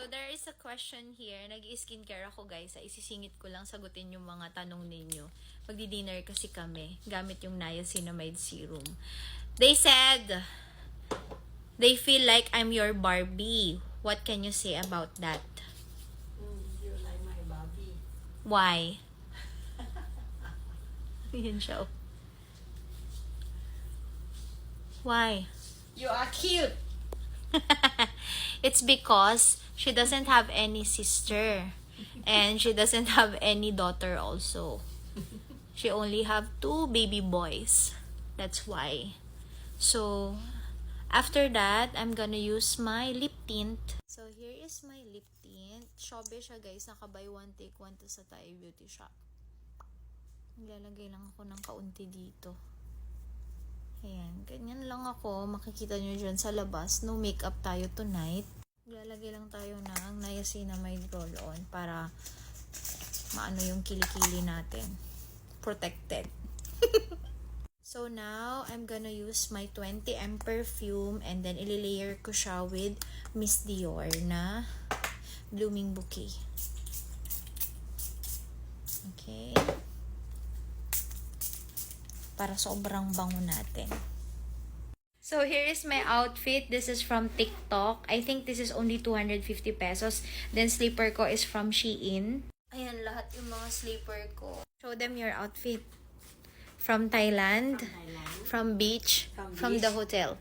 So, there is a question here. Nag-skincare ako, guys. Isisingit ko lang sagutin yung mga tanong ninyo. Magdi-dinner kasi kami. Gamit yung niacinamide serum. They said, they feel like I'm your Barbie. What can you say about that? You're like my Barbie. Why? Yan siya. Why? You are cute. It's because she doesn't have any sister. And she doesn't have any daughter also. She only have 2 baby boys. That's why. So, after that, I'm gonna use my lip tint. So, here is my lip tint. Shobe siya, guys. Naka-buy one, take one to sa Thai Beauty Shop. Nilalagay lang ako ng kaunti dito. Ayan. Ganyan lang ako. Makikita nyo dyan sa labas. No makeup tayo tonight. Nilalagay lang tayo ng niacinamide roll-on para maano yung kilikili natin. Protected. So now, I'm gonna use my 20M perfume and then ililayer ko siya with Miss Dior na Blooming Bouquet. Okay. Para sobrang bango natin. So, here is my outfit. This is from TikTok. I think this is only 250 pesos. Then, slipper ko is from Shein. Ayan, lahat yung mga slipper ko. Show them your outfit. From Thailand. From beach. From the hotel.